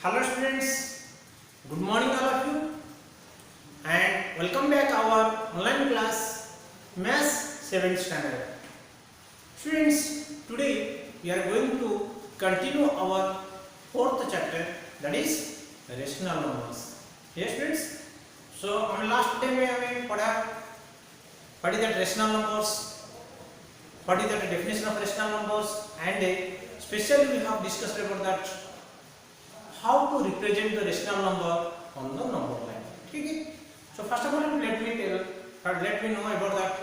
Hello students, good morning all of you and welcome back our online class Maths 7th standard. Students, today we are going to continue our fourth chapter, that is rational numbers. Yes students, so on last day में हमें पढ़ी that rational numbers, पढ़ी that definition of rational numbers, and especially we have discussed about that how to represent the rational number on the number line. Okay? So first of all, let me know about that.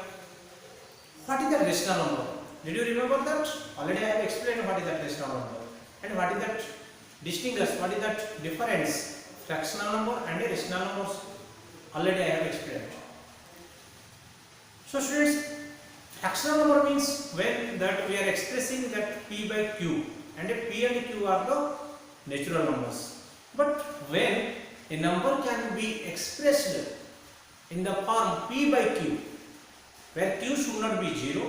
What is the rational number? Did you remember that? Already I have explained what is that rational number and what is that distinguish, what is that difference, fractional number and a rational numbers. Already I have explained. So students, fractional number means when that we are expressing that p by q, and p and q are the natural numbers. But when a number can be expressed in the form p by q, where q should not be 0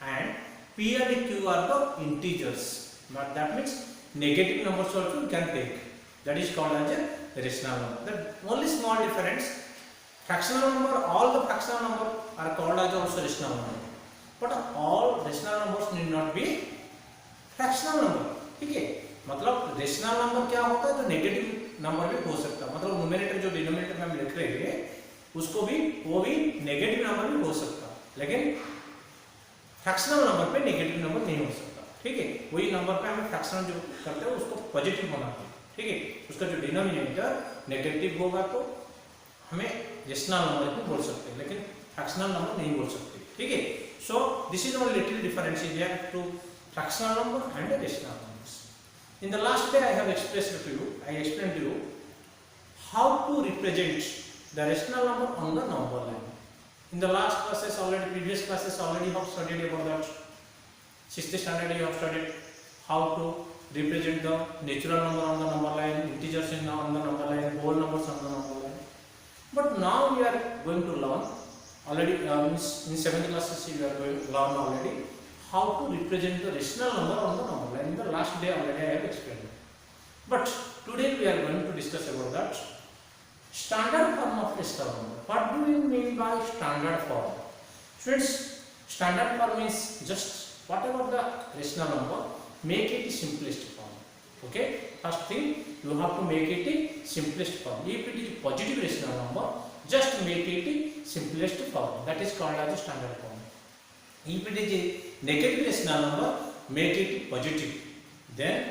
and p and q are the integers, but that means negative numbers also you can take. That is called as a rational number. The only small difference, fractional number, all the fractional number are called as also rational number, but all rational numbers need not be fractional number. ठीक है, मतलब rational number क्या होता है, तो negative number भी हो सकता है, मतलब न्यूमरेटर जो डिनोमिनेटर में हम लिख रहे हैं उसको भी वो भी नेगेटिव नंबर भी हो सकता है, लेकिन फ्रैक्शनल नंबर पे नेगेटिव नंबर नहीं हो सकता. ठीक है, वही नंबर पे हम फ्रैक्शनल जो करते हैं उसको पॉजिटिव होना चाहिए. ठीक है, उसका जो डिनोमिनेटर नेगेटिव होगा तो हमें रेशनल नंबर भी बोल सकते हैं, लेकिन फ्रैक्शनल नंबर नहीं बोल सकते. ठीक है, so this is one little difference is there to fractional number and rational numbers. In the last day I have expressed to you, I explained to you how to represent the rational number on the number line. In the last classes already, previous classes already have studied about that. 6th standard you have studied how to represent the natural number on the number line, integers on the number line, whole numbers on the number line. But now we are going to learn already in 7th classes we are going to learn already how to represent the rational number on the number line. In the last day already I have explained. But today we are going to discuss about that standard form of rational number. What do we mean by standard form? Students, standard form means just whatever the rational number, make it simplest form. Okay, first thing you have to make it a simplest form. If it is positive rational number, just make it a simplest form. That is called as a standard form. If it is a negative rational number, make it positive, then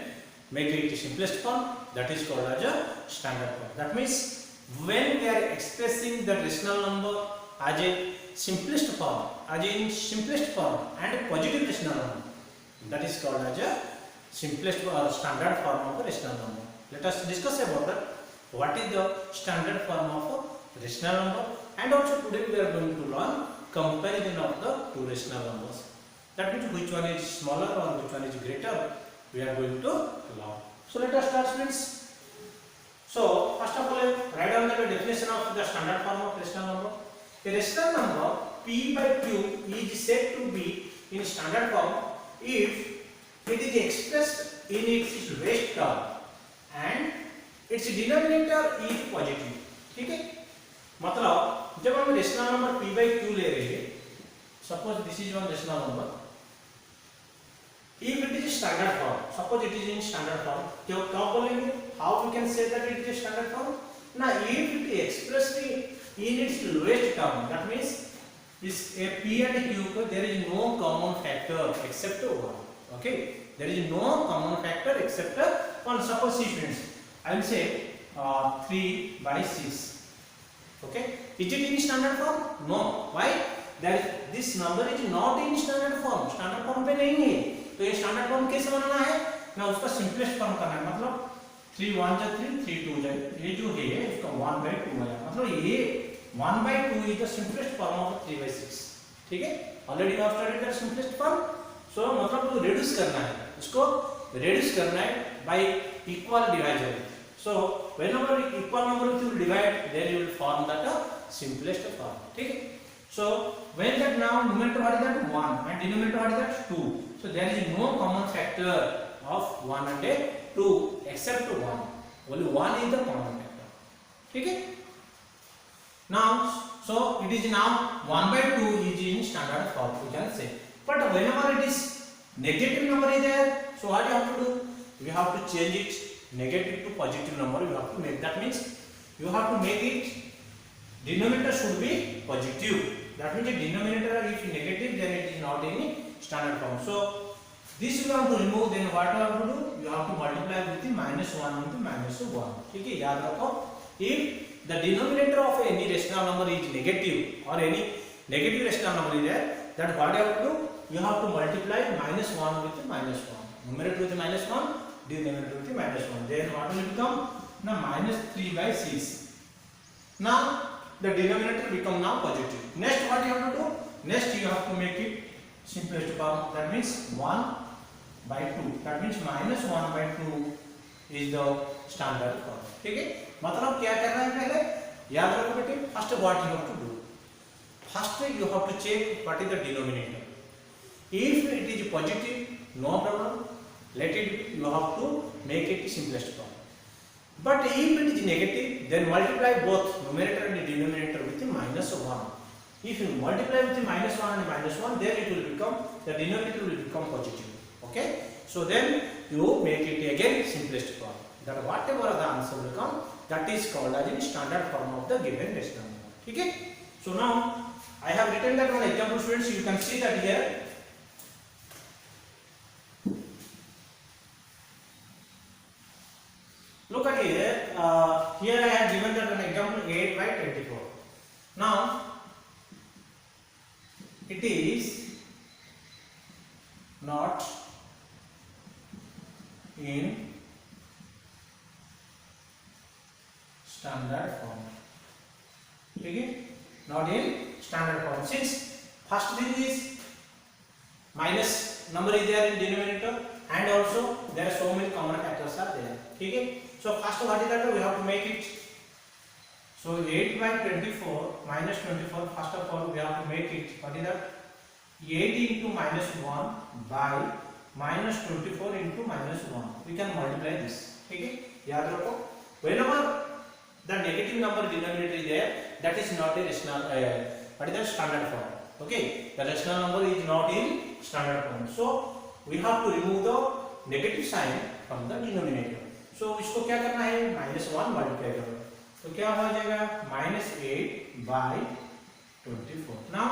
make it the simplest form. That is called as a standard form. That means when we are expressing the rational number as a simplest form, as in simplest form and a positive rational number, that is called as a simplest or standard form of a rational number. Let us discuss about that. What is the standard form of a rational number, and also today we are going to learn comparison of the two rational numbers. That means which one is smaller or which one is greater, we are going to learn. So let us start, students. So first of all, write down the definition of the standard form of rational number. A rational number p by q is said to be in standard form if it is expressed in its lowest term and its denominator is positive. ठीक है, मतलब जब हम rational number p by q ले रहे हैं, suppose this is one rational number, if it is standard form, suppose it is in standard form, क्या बोलेंगे, how we can say that it is standard form? Now if it is expressed in its lowest term, that means this p and q को there is no common factor except 1. Okay, there is no common factor except 1. Suppose students, I will say 3 by 6. Okay, is it in standard form? No. Why? That this number is not in standard form. Standard form पे नहीं है, तो ये standard form कैसे बनाना है, मैं उसका simplest form करना है, मतलब 3 1 जा 3 3 2 जा, ये जो है इसका 1 by 2 आया, मतलब ये 1 by 2 is the simplest form of 3 by 6. ठीक है, already you have studied the simplest form. So मतलब तो reduce करना है, इसको reduce करना है by equal divisor. So whenever equal number you will divide, then you will form that simplest form. ठीक है, so when that now numerator what is that 1 and denominator what is that 2. So there is no common factor of 1 and 2 except 1. only 1 is the common factor. ठीक है. Now so it is now 1 by 2 is in standard form, we can say. But whenever it is negative number is there, so what you have to do? You have to change it negative to positive number. You have to make, that means you have to make it denominator should be positive. That means the denominator if negative, then it is not in standard form. So this you have to remove. Then what you have to do? You have to multiply with the -1 with -1. ठीक है, याद रखो. If the denominator of any rational number is negative or any negative rational number is there, that what you have to do? You have to multiply -1 with -1. Numerator with -1, denominator with -1. Then what will become? Now -3 by 6. Now the denominator become now positive. Next what you have to do? Next you have to make it simplest form. That means 1 by 2. That means -1 by 2 is the standard form. ठीक है, मतलब क्या करना है पहले याद रखो बेटे. First what you have to do? First you have to check what is the denominator. If it is positive, no problem, let it be. You have to make it simplest form. But if it is negative, then multiply both numerator and denominator with -1. If you multiply with -1 and -1, then it will become, the denominator will become positive. Okay, so then you make it again simplest form. That whatever the answer will come, that is called as in standard form of the given rational number. Okay, so now I have written that one example, students. You can see that here. Look at here. Here I have given that an example 8 by 24. Now it is not in standard form. ठीक है, not in standard form. Since first thing is minus number is there in denominator, and also there are so many common factors are there. ठीक है, so first what is that? We have to make it. So 8 by 24 minus 24. First of all we have to make it. What is that? 8 into -1 by -24 into -1. We can multiply this. ठीक है, याद रखो. Whenever the negative number denominator is there, that is not a rational. What is the standard form? Okay, the rational number is not in standard form. So we have to remove the negative sign from the denominator. So इसको क्या करना है? -1 multiply करो, तो क्या हो जाएगा? -8 by 24. Now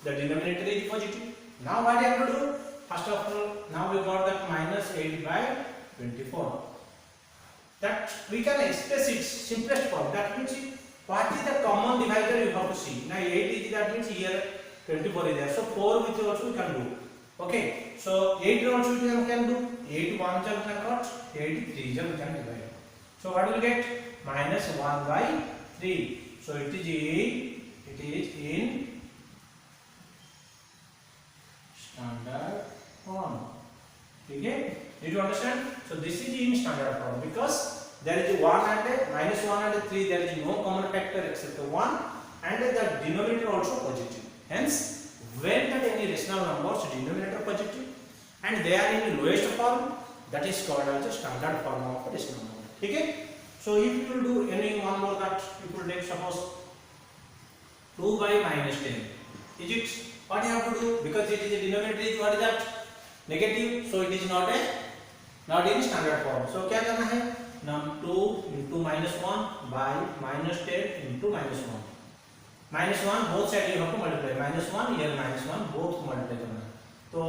the denominator is positive. Now what you have to do? First of all, now we got that -8 by 24. That we can express it simplest form. That means what is the common divisor you have to see. Now 8 is, that means here 24 is there. So 4 with also we can do. Okay. So 8 also we can do. 8 1 we can cut. 8 3 we can divide. So what will get? -1 by 3. So it is in standard form. Okay. Did you understand? So this is in standard form because there is 1 and -1 and 3. There is no common factor except 1, and the denominator also positive. Hence, when that any rational numbers denominator positive and they are in lowest form, that is called as the standard form of a rational number. Okay. So if you will do any one more, that you will take suppose 2 by -10. Is it what you have to do? Because it is a denominator is what is that? Negative. So it is not in standard form. So क्या करना है? Now 2 into -1 by -10 into -1. -1 both side you have to multiply. -1 here -1 both multiply करना है. तो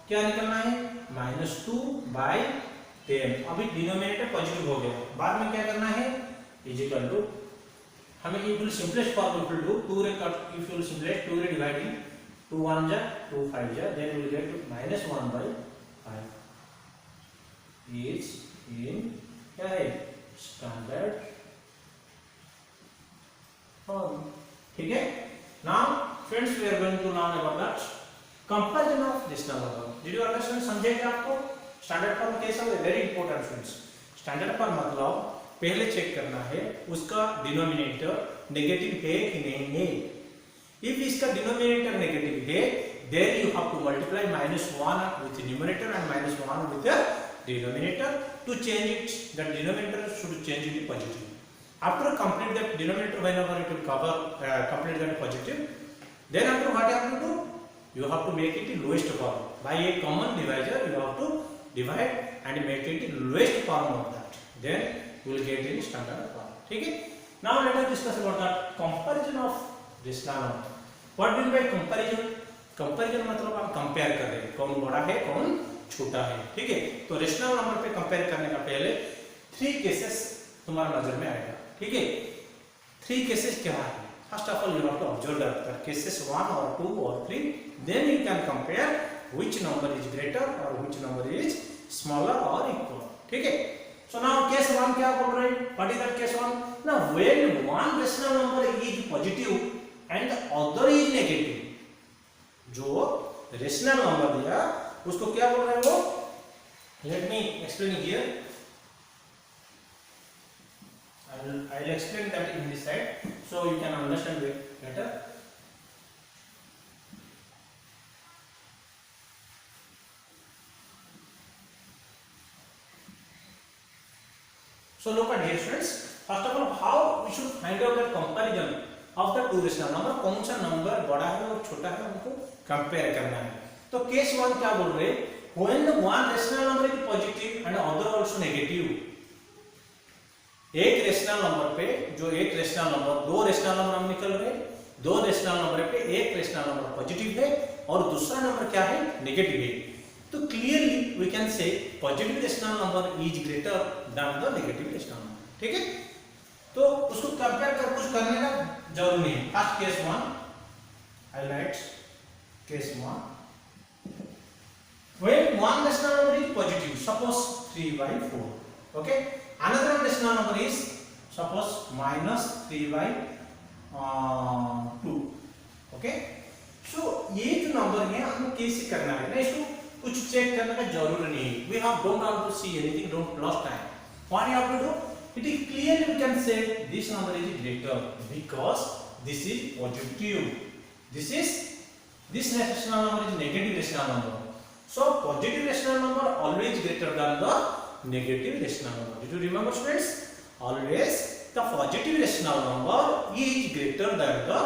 क्या निकलना है? -2 by 10. अभी डिनोमिनेटर पॉजिटिव हो गया. बाद में क्या करना है? इज इक्वल टू, हमें if you simplest form if you do 2 रे cut, if you simplest 2 रे dividing 2 1 जा 2 5 जा, then we will get -1 by 5 is in क्या है? Standard form. ठीक है. Now friends, we are going to learn about that comparison of rational number. Did you understand? समझे क्या आपको? स्टैंडर्ड फॉर्म कैसा है? Very important friends. Standard form मतलब पहले चेक करना है उसका डिनोमिनेटर नेगेटिव है कि नहीं है. इफ इसका डिनोमिनेटर नेगेटिव है, then you have to multiply -1 with the numerator and -1 with the denominator. To change it, that denominator should change into positive. After complete that denominator, whenever it will cover complete that positive, then after what you have to do, you have to make it in lowest form by a common divisor. You have to divide and make it in lowest form of that, then you will get in standard form. Okay, now let us discuss about that comparison of rational number. What mean by comparison? Comparison मतलब आप compare कर रहे हैं कौन बड़ा है कौन छोटा है, ठीक है। तो रेशनल नंबर पे कंपेयर करने का पहले 3 केसेस तुम्हारा नजर में आएगा, ठीक है। 3 केसेस क्या है? First of all you have to observe that cases 1 और 2 और 3, then you can compare which number is greater और व्हिच नंबर इज स्मॉलर और इक्वल, ठीक है। सो नाउ केस 1 क्या बोल रहे हैं? What is that case 1? Now when one rational number is positive and other is negative, जो rational number दिया उसको क्या बोल रहे हैं वो? Let me explain here, I will explain that in this side so you can understand it better. So look at here students, first of all how we should find out the comparison of the two rational number, कौन सा number बड़ा है और छोटा है उनको compare करना है। तो केस 1 क्या बोल रहे हैं? When the one rational number is positive and other also negative, एक रेशनल नंबर पे जो एक रेशनल नंबर, दो रेशनल नंबर हम निकल रहे, दो रेशनल नंबर पे एक रेशनल नंबर पॉजिटिव है और दूसरा नंबर क्या है? नेगेटिव है। तो clearly we can say positive rational number is greater than the negative rational number, ठीक है। तो उसको कंपेयर कर कुछ करने का जरूर नहीं है। First case 1 I right case 1 when one rational number is positive, suppose 3/4, okay, another rational number is suppose -3/2, okay। so ये जो नंबर है हमको कैसे करना है ना, इसको कुछ चेक करने का जरूर नहीं है। we have don't have to see anything, don't lost time. what you have to do, it is clearly we can say this number is greater because this is positive, this rational number is negative rational number. So positive rational number always greater than the negative rational number. Did you remember students? Always the positive rational number is greater than the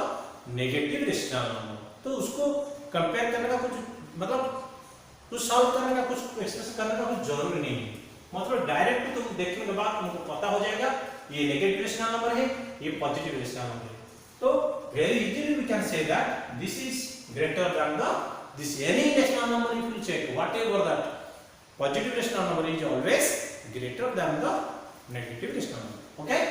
negative rational number. तो उसको compare करने का कुछ मतलब कुछ solve करने का कुछ एक्सप्रेस करने का कुछ जरूरी नहीं है। मतलब डायरेक्ट तुम देखने के बाद तुमको पता हो जाएगा ये नेगेटिव रेशनल नंबर है, ये पॉजिटिव रेशनल नंबर है। तो very easily we can say that this is greater than the this any rational number if you check whatever that positive rational number is always greater than the negative rational number, okay।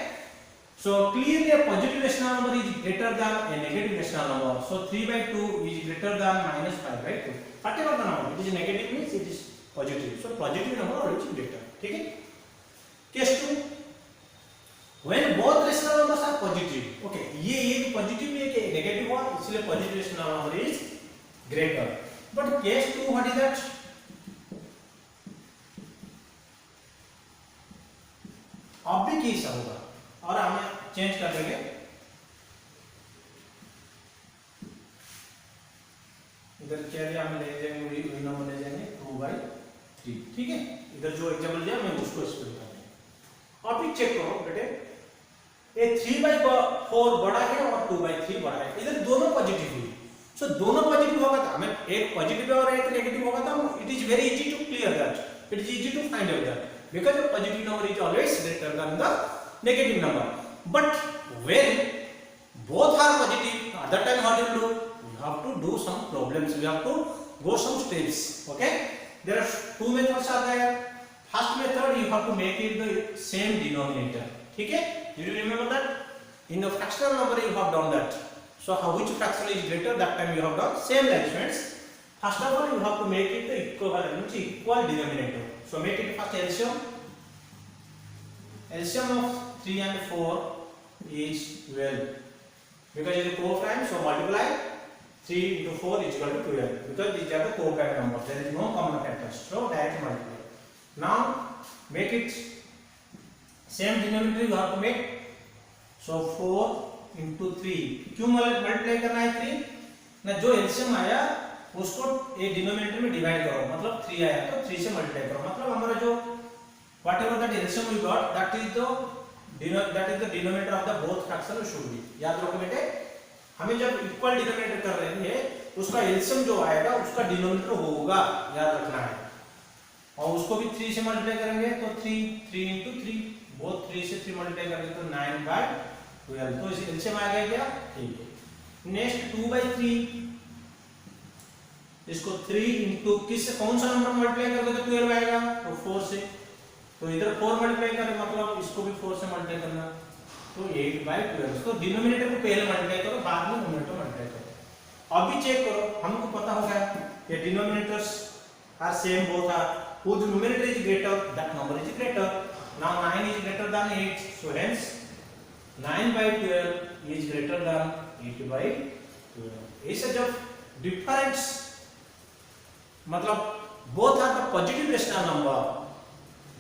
so clearly a positive rational number is greater than a negative rational number, so 3/2 is greater than -5/2, whatever the number, it is negative means it is positive, so positive number always greater, ठीक है। Case 2 when both rational numbers are positive, okay, ये एक positive है कि negative हुआ इसलिए positive rational number is greater, but case 2 what is that? अब भी केस होगा और हमें चेंज कर देंगे, इधर क्या लिया हम ले जाएंगे वही नंबर ले जाएंगे 2/3, ठीक है। इधर जो एग्जांपल दिया मैं उसको एक्सप्लेन कर दूंगा। अब भी चेक करो बेटे, ये 3/4 बड़ा है और 2/3 बड़ा है, इधर दोनों पॉजिटिव हुई। सो दोनों पॉजिटिव होगा तो हमें एक पॉजिटिव और एक नेगेटिव होगा तो it is very easy to clear that, it is easy to find out that because the positive number is always greater than the negative number. But when both are positive at that time what you do, you have to do some problems, you have to go some steps, okay। there are two methods are there. first method you have to make it the same denominator, ठीक है। do you remember that in the fractional number you have done that, so how which fraction is greater that time you have done same like friends। first of all you have to make it the equal denominator, so make it first LCM of 3 and 4 is 12 because it is co-prime, so multiply 3 into 4 is equal to 12 because these are the co-prime numbers, there is no common factors, so direct multiply. now make it same denominator you have to make, so 4 into 3 क्यों multiply करना है 3 ना, जो LCM आया उसको ए denominator में divide करो, मतलब 3 आया तो 3 से मल्टीप्लाई करो, मतलब हमारा जो whatever that LCM we got that is the denominator of the both fraction should be. याद रखो बेटे, हमें जब इक्वल डिनोमिनेटर कर रहे हैं उसका एलसीएम जो आएगा उसका डिनोमिनेटर होगा, याद रखना है। और उसको भी 3 से मल्टीप्लाई करेंगे तो 3 into 3 बोथ 3 से 3 मल्टीप्लाई करेंगे तो 9/12, तो इसे एलसीएम आ गया क्या? ठीक है। नेक्स्ट 2/3, इसको 3 into किससे कौन सा नंबर मल्टीप्लाई करोगे तो 12 आएगा, तो 4 से, तो इधर 4 मल्टीप्लाई करें मतलब इसको भी 4 से मल्टीप्लाई करना, तो 8/12। तो डिनोमिनेटर को पहले मल्टीप्लाई करो, बाद में न्यूमरेटर मल्टीप्लाई करो। अभी चेक करो, हमको पता हो गया कि denominators are same both are, whose numerator is greater that number is greater. Now 9 is greater than 8, so hence 9/12 is greater than 8/12. ऐसे जब डिफरेंस मतलब both are the positive rational number,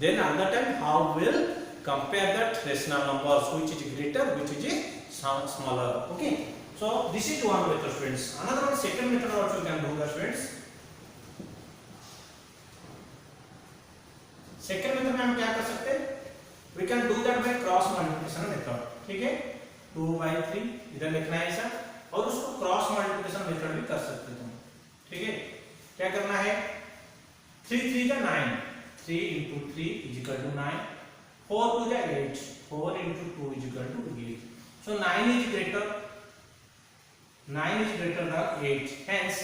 then at that time how will compare that rational numbers, which is greater, which is smaller. Okay, so this is one method students. Another one, second method also you can do the students. Second method में हम क्या कर सकते हैं, we can do that by cross multiplication method. ठीक है, 2/3 इधर लिखना है ऐसा, और उसको क्रॉस मल्टीप्लिकेशन मेथड भी कर सकते हैं। ठीक है, क्या करना है, 3 3 का 9, 3 into 3 is equal to 9, 4 2 का 8, 4 into 2 is equal to 8. So 9 is greater than 8, hence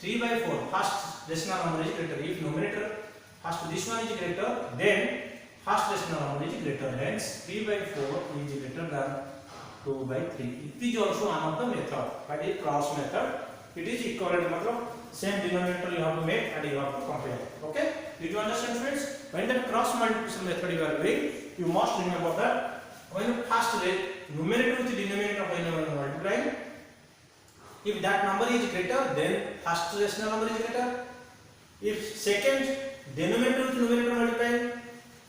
3/4 first rational number is greater. If numerator first this one is greater, then first rational number is greater, hence 3/4 is greater than 2/3. It is also one of the method, but a cross method. It is equivalent, मतलब same denominator you have to make and you have to compare. Okay, did you understand friends? When the cross multiplication method you are doing, you must remember that when the first numerator with denominator when you are multiplying, if that number is greater, then first rational number is greater. If second denominator with numerator multiplying,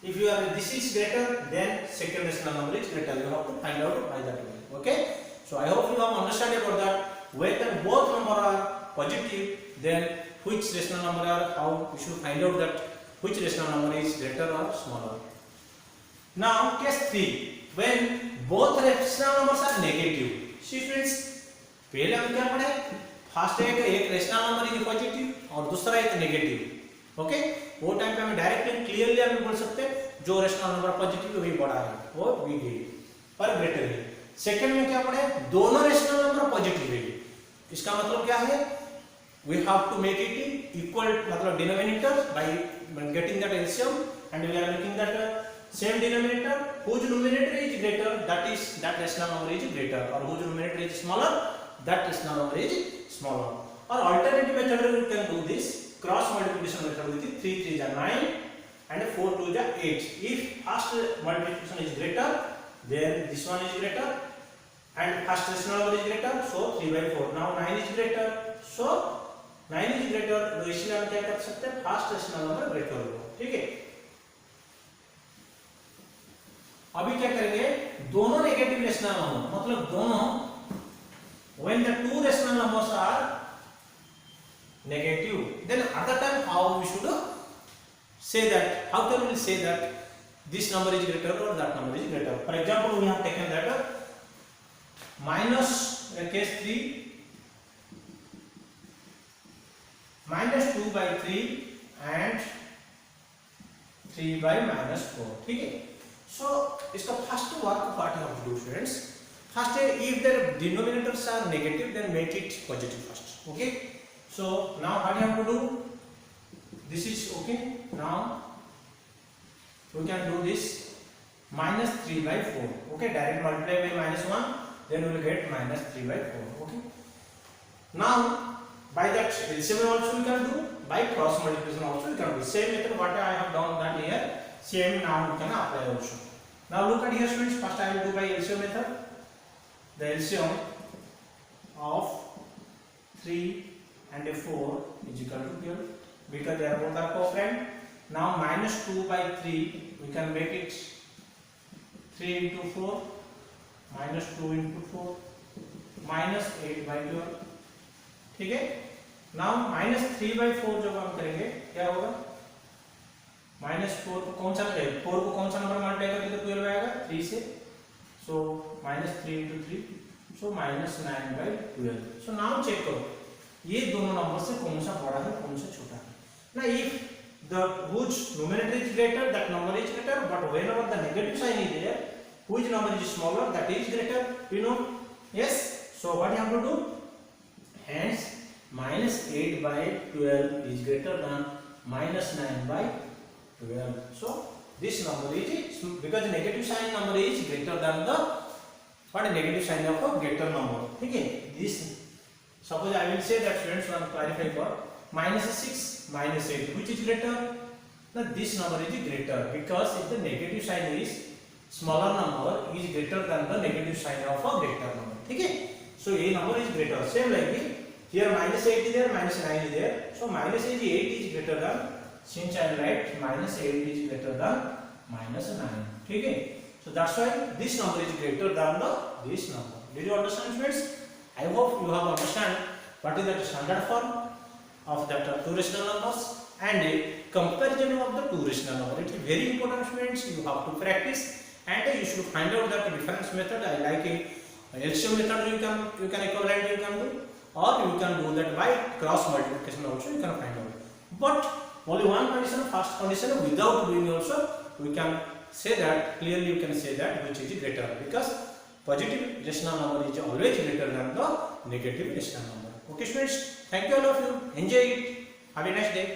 if you are this is greater, then second rational number is greater. You have to find out by that way. Okay, so I hope you have understand about that. Whether both number are positive, then which rational number are, how we should find out that which rational number is greater or smaller. Now case 3, when both rational numbers are negative. See friends, पहले हम क्या पढ़े, first एक rational number is positive और दूसरा एक negative. Okay, वो time पे हम डायरेक्टली क्लियरली हम बोल सकते हैं जो रेशनल नंबर पॉजिटिव है वही बड़ा है, वो वीक है पर ग्रेटर है। सेकंड में क्या पढ़े, दोनों रेशनल नंबर पॉजिटिव है, इसका मतलब क्या है, we have to make it equal, मतलब denominator by getting that LCM and we are making that same denominator whose numerator is greater, that rational number is greater, or whose numerator is smaller, that rational number is smaller. Or alternative method we can do this cross multiplication method with 3 3 is 9 and 4 2 is 8. If first multiplication is greater, then this one is greater and first rational number is greater, so 3/4. Now 9 is greater, so 9 is greater, तो इसलिए हम क्या कर सकते हैं, first rational number greater होगा। ठीक है, अभी क्या करेंगे, दोनों नेगेटिव रेशनल नंबर, मतलब दोनों when the two rational numbers are negative, then at that time how we should say that, how can we say that this number is greater or that number is greater. For example, we have taken that minus case 3 minus 2/3 and 3/-4. ठीक है, so इसका first work part you have to do friends. First, if the denominators are negative, then make it positive first. Okay, so now what you have to do, this is okay. Now we can do this minus 3/4. Okay, direct multiply by -1, then we will get minus 3/4. Okay, now by that LCM also we can do, by cross multiplication also we can do. Same method what I have done that here, same now we can apply also. Now look at here students, first I will do by LCM method. The LCM of 3 and 4 is equal to 12 because they are both are co-friend. Now minus 2/3 we can make it 3 into 4 minus 2 into 4 minus 8/12. ठीक है, now -3/4 जब हम करेंगे क्या होगा, -4 को कौन सा 4 को कौन सा नंबर मल्टीप्लाई करके तो 12 आएगा 3 से, सो -3 × 3, सो -9/12। सो नाउ चेक करो ये दोनों नंबर से कौन सा बड़ा है कौन सा छोटा है ना। If the whose numerator is greater, that number is greater, but whenever the negative sign is there, which number is smaller, that is greater, you know. Yes, so what you have to do, hence -8/12 is greater than -9/12. So this number is, because the negative sign number is greater than the what negative sign of a greater number. Okay, this suppose I will say that students want to clarify for -6 -8 which is greater. Now this number is greater because if the negative sign is smaller number is greater than the negative sign of a greater number. Okay, so a number is greater. Same like here -8 is there, -9 is there, so -8 is greater than, since I write -8 is greater than -9. Okay, so that's why this number is greater than this number. Did you understand, friends? I hope you have understand what is the standard form of that two rational numbers and a comparison of the two rational number. It is very important, friends. You have to practice and you should find out that difference method. I like a LCM method. You can equivalent you can do, or you can do that by cross multiplication also. You can find out. But only one condition, first condition, without doing also we can say that clearly. You can say that which is greater, because positive rational number is always greater than the negative rational number. Okay, students. Thank you all of you. Enjoy it. Have a nice day.